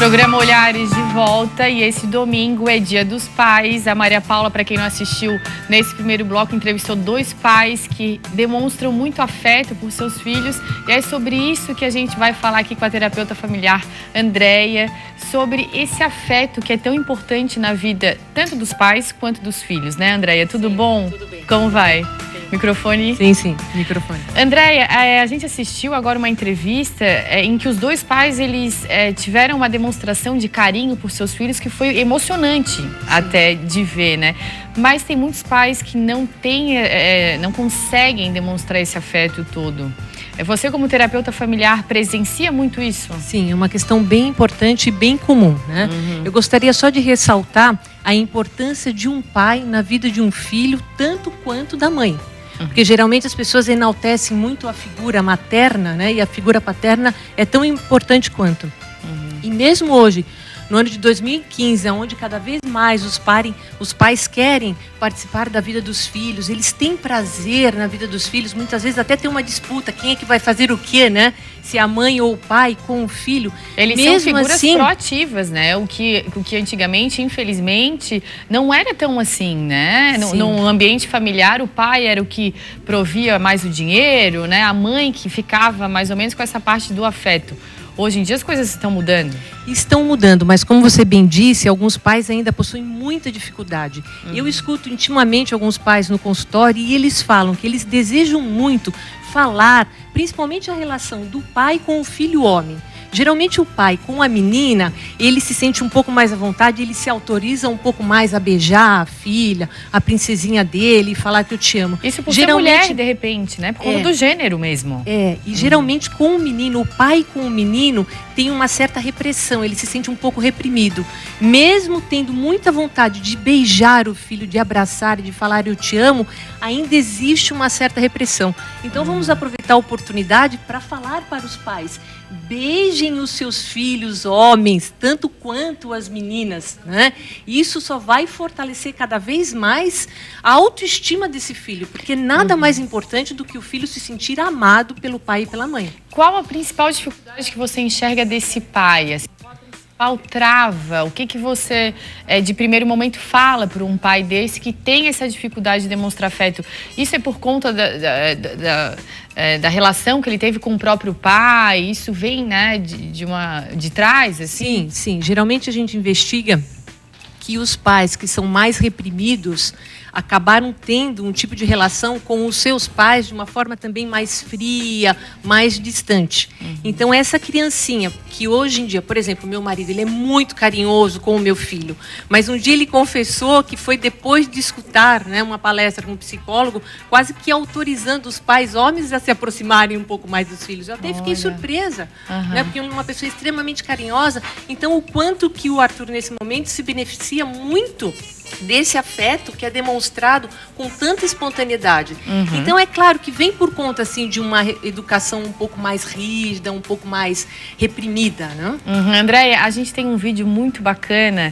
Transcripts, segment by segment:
Programa Olhares de volta e esse domingo é Dia dos Pais. A Maria Paula, para quem não assistiu, nesse primeiro bloco entrevistou 2 pais que demonstram muito afeto por seus filhos. E é sobre isso que a gente vai falar aqui com a terapeuta familiar Andréia, sobre esse afeto que é tão importante na vida tanto dos pais quanto dos filhos, né, Andréia? Tudo bom? Tudo bem. Como vai? Microfone? Sim, microfone. Andréia, a gente assistiu agora uma entrevista em que os 2 pais eles tiveram uma demonstração de carinho por seus filhos que foi emocionante até de ver, né? Mas tem muitos pais que não conseguem demonstrar esse afeto todo. Você, como terapeuta familiar, presencia muito isso? Sim, é uma questão bem importante e bem comum, né? Eu gostaria só de ressaltar a importância de um pai na vida de um filho, tanto quanto da mãe. Porque geralmente as pessoas enaltecem muito a figura materna, né? E a figura paterna é tão importante quanto. E mesmo hoje, no ano de 2015, onde cada vez mais os pais querem participar da vida dos filhos, eles têm prazer na vida dos filhos, muitas vezes até tem uma disputa, quem é que vai fazer o quê, né? Se a mãe ou o pai com o filho. Eles mesmo são figuras assim, proativas, né? O que antigamente, infelizmente, não era tão assim, né? No ambiente familiar, o pai era o que provia mais o dinheiro, né? A mãe que ficava mais ou menos com essa parte do afeto. Hoje em dia as coisas estão mudando. Estão mudando, mas como você bem disse, alguns pais ainda possuem muita dificuldade. Eu escuto intimamente alguns pais no consultório e eles falam que eles desejam muito falar, principalmente a relação do pai com o filho homem. Geralmente o pai com a menina, ele se sente um pouco mais à vontade, ele se autoriza um pouco mais a beijar a filha, a princesinha dele e falar que eu te amo. Isso por ser mulher, de repente, né? Por conta do gênero mesmo. E geralmente com o menino, o pai com o menino tem uma certa repressão, ele se sente um pouco reprimido. Mesmo tendo muita vontade de beijar o filho, de abraçar, de falar eu te amo, ainda existe uma certa repressão. Então vamos aproveitar a oportunidade para falar para os pais. Beijem os seus filhos homens, tanto quanto as meninas, né? Isso só vai fortalecer cada vez mais a autoestima desse filho, porque nada mais importante do que o filho se sentir amado pelo pai e pela mãe. Qual a principal dificuldade que você enxerga desse pai? Assim, qual a principal trava? O que você, de primeiro momento, fala para um pai desse que tem essa dificuldade de demonstrar afeto? Isso é por conta da relação que ele teve com o próprio pai? Isso vem, né, de trás, assim? Sim. Geralmente a gente investiga que os pais que são mais reprimidos acabaram tendo um tipo de relação com os seus pais de uma forma também mais fria, mais distante. Então essa criancinha que hoje em dia, por exemplo, meu marido, ele é muito carinhoso com o meu filho, mas um dia ele confessou que foi depois de escutar, né, uma palestra com um psicólogo, quase que autorizando os pais homens a se aproximarem um pouco mais dos filhos. Eu até fiquei surpresa, né, porque uma pessoa extremamente carinhosa. Então o quanto que o Arthur nesse momento se beneficia muito desse afeto que é demonstrado com tanta espontaneidade. Então é claro que vem por conta assim de uma educação um pouco mais rígida, um pouco mais reprimida, né? Andréia, a gente tem um vídeo muito bacana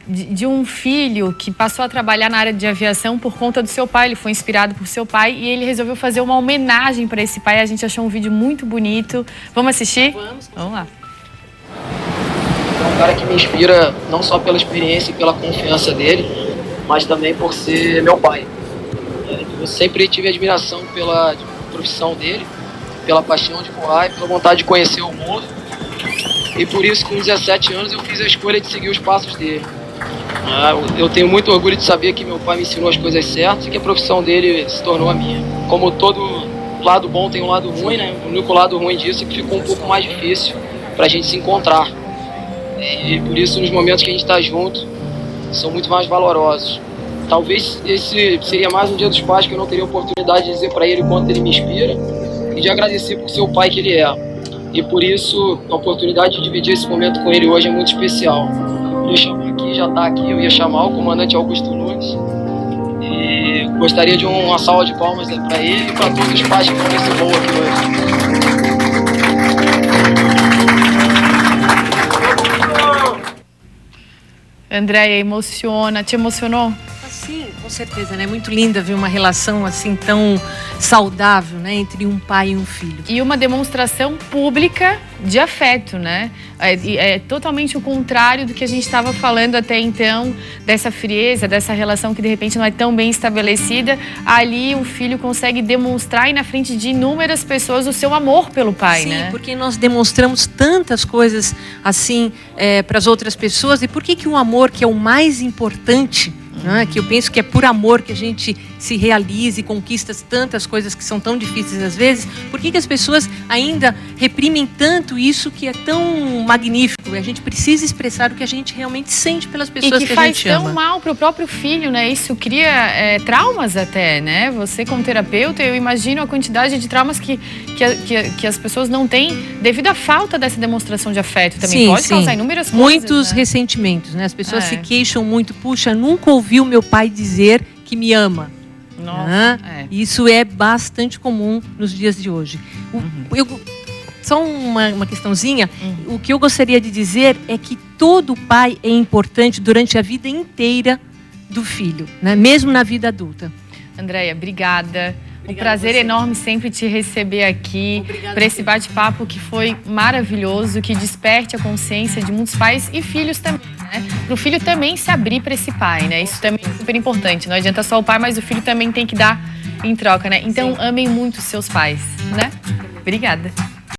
de um filho que passou a trabalhar na área de aviação por conta do seu pai. Ele foi inspirado por seu pai e ele resolveu fazer uma homenagem para esse pai. A gente achou um vídeo muito bonito. Vamos assistir? Vamos lá. É um cara que me inspira não só pela experiência e pela confiança dele, mas também por ser meu pai. Eu sempre tive admiração pela profissão dele, pela paixão de voar e pela vontade de conhecer o mundo. E por isso, com 17 anos, eu fiz a escolha de seguir os passos dele. Eu tenho muito orgulho de saber que meu pai me ensinou as coisas certas e que a profissão dele se tornou a minha. Como todo lado bom tem um lado ruim, né? O único lado ruim disso é que ficou um pouco mais difícil para a gente se encontrar. E por isso, nos momentos que a gente está junto, são muito mais valorosos. Talvez esse seria mais um dia dos pais que eu não teria oportunidade de dizer para ele o quanto ele me inspira e de agradecer por ser o pai que ele é. E por isso, a oportunidade de dividir esse momento com ele hoje é muito especial. Eu ia chamar aqui, já está aqui, eu ia chamar o comandante Augusto Nunes. E gostaria de uma salva de palmas para ele e para todos os pais que estão nesse voo aqui hoje. Andréia, emociona. Te emocionou? Sim, com certeza, né? É muito linda ver uma relação assim tão saudável, né, entre um pai e um filho. E uma demonstração pública de afeto, né? É totalmente o contrário do que a gente estava falando até então, dessa frieza, dessa relação que de repente não é tão bem estabelecida. Ali o filho consegue demonstrar e na frente de inúmeras pessoas o seu amor pelo pai, Sim, né? porque nós demonstramos tantas coisas assim para as outras pessoas. E por que o amor, que é o mais importante, né, que eu penso que é por amor que a gente se realiza e conquista tantas coisas que são tão difíceis às vezes, por que as pessoas ainda reprimem tanto isso que é tão magnífico? A gente precisa expressar o que a gente realmente sente pelas pessoas e que a faz gente ama. tão mal para o próprio filho, né? Isso cria traumas até, né? Você como terapeuta, eu imagino a quantidade de traumas que as pessoas não têm devido à falta dessa demonstração de afeto também. Sim, pode sim. causar inúmeras coisas, Muitos né? ressentimentos, né? As pessoas se queixam muito, puxa, nunca ouvi o meu pai dizer que me ama. Nossa, Isso é bastante comum nos dias de hoje. Só uma questãozinha, o que eu gostaria de dizer é que todo pai é importante durante a vida inteira do filho, né? Mesmo na vida adulta. Andréia, obrigada. Um Obrigada prazer a você. enorme sempre te receber aqui Obrigada para esse bate-papo que foi maravilhoso, que desperte a consciência de muitos pais e filhos também, né? Para o filho também se abrir para esse pai, né? Isso também é super importante. Não adianta só o pai, mas o filho também tem que dar em troca, né? Então, amem muito os seus pais, né? Obrigada.